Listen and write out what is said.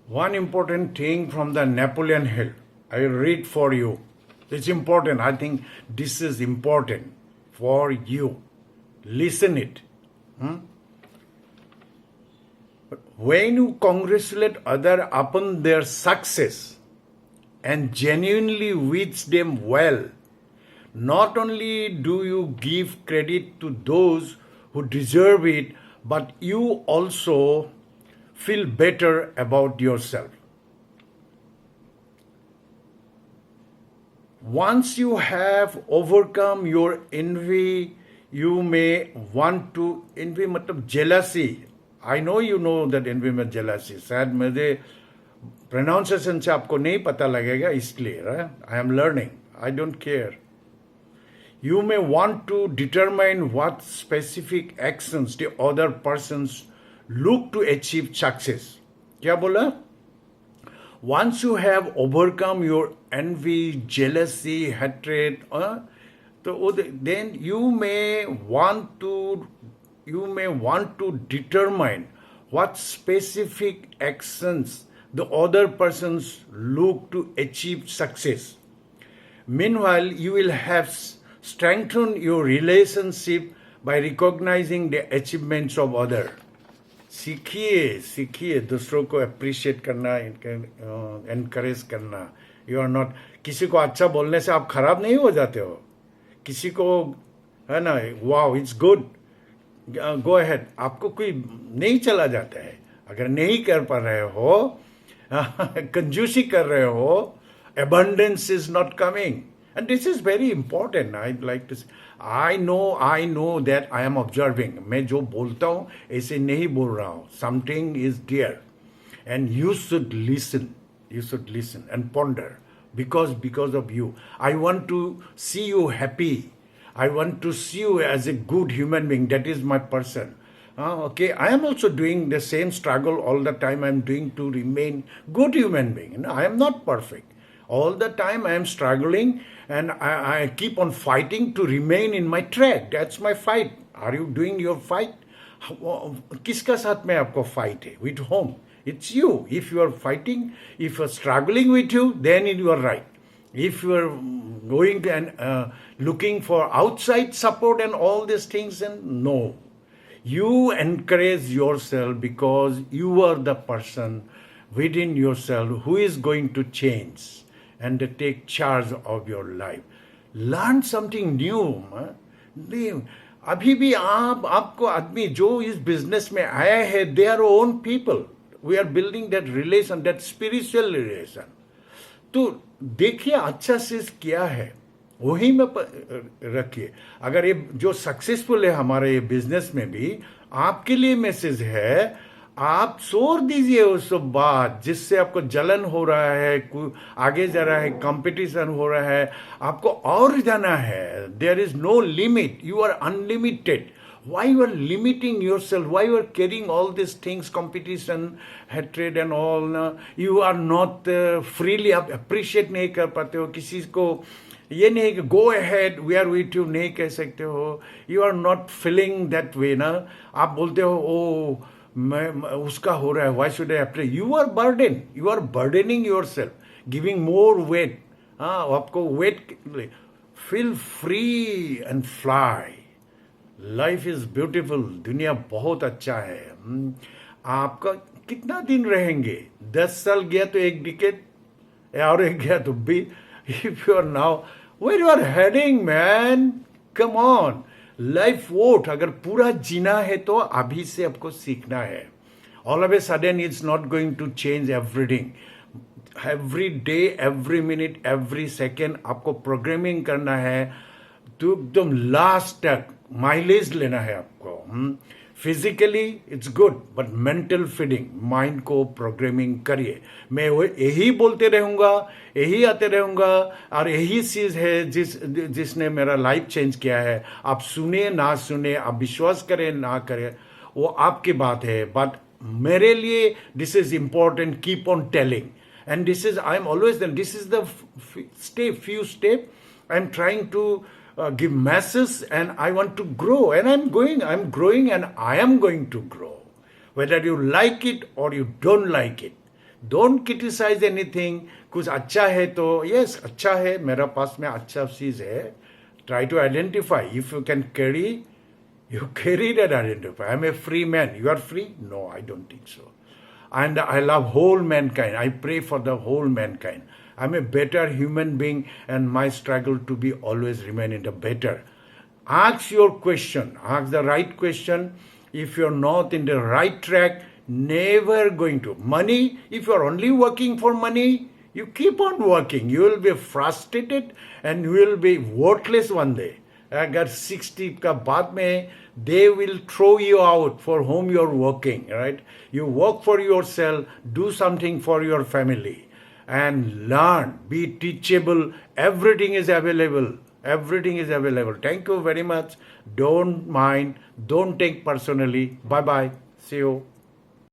One important thing from the Napoleon Hill. I will read for you. It's important. I think this is important for you. Listen it. When you congratulate others upon their success and genuinely wish them well, not only do you give credit to those who deserve it, but you also feel better about yourself. Once you have overcome your envy, you may want to envy matlab jealousy. I know you know that envy में jealousy. शायद मुझे pronunciation से आपको नहीं पता लगेगा इसलिए. I am learning. I don't care. You may want to determine what specific actions the other persons look to achieve success. क्या बोला? Once you have overcome your envy, jealousy, hatred, then you may want to determine what specific actions the other persons look to achieve success. Meanwhile, you will have strengthened your relationship by recognizing the achievements of others. सीखिए दूसरों को appreciate करना, encourage करना. You are not, किसी को अच्छा बोलने से आप खराब नहीं हो जाते हो. किसी को है ना, wow it's good, go ahead, आपको कोई नहीं चला जाता है. अगर नहीं कर पा रहे हो, कंजूसी कर रहे हो, abundance is not coming. And this is very important. I'd like to say, I know that I am observing. मैं जो बोलता हूँ ऐसे नहीं बोल रहा हूँ. Something is there. And you should listen. You should listen and ponder. Because of you. I want to see you happy. I want to see you as a good human being. That is my person. Okay, I am also doing the same struggle all the time. I am doing to remain good human being. I am not perfect. All the time I am struggling and I keep on fighting to remain in my track. That's my fight. Are you doing your fight? किसका साथ में आपको fight है? With whom? It's you. If you are fighting, if you are struggling with you, then you are right. If you are going and looking for outside support and all these things, then no. You encourage yourself because you are the person within yourself who is going to change and take charge of your life. Learn something new. अभी भी आपको आदमी जो इस business में आया है, they are own people. We are building that relation, that spiritual relation. तो देखिए अच्छा से क्या है वही में रखिए. अगर ये जो सक्सेसफुल है हमारे ये बिजनेस में भी, आपके लिए मैसेज है. आप छोड़ दीजिए उस सब बात जिससे आपको जलन हो रहा है, आगे जा रहा है, कंपटीशन हो रहा है, आपको और जाना है. There is no limit. You are unlimited. Why you are limiting yourself? Why you are carrying all these things, competition, hatred and all? You are not freely appreciate नहीं कर पाते हो. किसी को ये नहीं कि go ahead, we are with you नहीं कह सकते हो. You are not feeling that way ना. आप बोलते हो ओ मैं उसका हो रहा है, why should I appreciate? You are burdened. You are burdening yourself, giving more weight. आपको weight. Feel free and fly. Life is beautiful. दुनिया बहुत अच्छा है. आपका कितना दिन रहेंगे? 10 साल गया तो एक डिकेड, और एक गया तो भी. If you are now where you are heading man, come on. Life vote अगर पूरा जीना है तो अभी से आपको सीखना है. All of a sudden it's not going to change everything. Every day, every minute, every second आपको प्रोग्रामिंग करना है तो एकदम लास्ट तक माइलेज लेना है आपको. Physically it's good but mental feeding, mind को प्रोग्रामिंग करिए. मैं यही बोलते रहूंगा, यही आते रहूंगा, और यही चीज है जिसने मेरा लाइफ चेंज किया है. आप सुने ना सुने, आप विश्वास करें ना करें, वो आपकी बात है. बट मेरे लिए this is important. Keep on telling. And this is, I am always, this is the step, few step. I am trying to give masses and I want to grow, and I'm growing and I am going to grow. Whether you like it or you don't like it, don't criticise anything. कुछ अच्छा है तो yes अच्छा है, मेरा पास में अच्छा चीज है. Try to identify. If you can carry, you carry that identify. I'm a free man. You are free? No, I don't think so. And I love whole mankind. I pray for the whole mankind. I'm a better human being, and my struggle to be always remain in the better. Ask your question. Ask the right question. If you're not in the right track, never going to. Money, if you're only working for money, you keep on working. You will be frustrated and you will be worthless one day. अगर 60 का बाद में they will throw you out for whom you're working, right? You work for yourself, do something for your family, and learn, be teachable. Everything is available. Everything is available. Thank you very much. Don't mind, don't take personally. Bye bye. See you.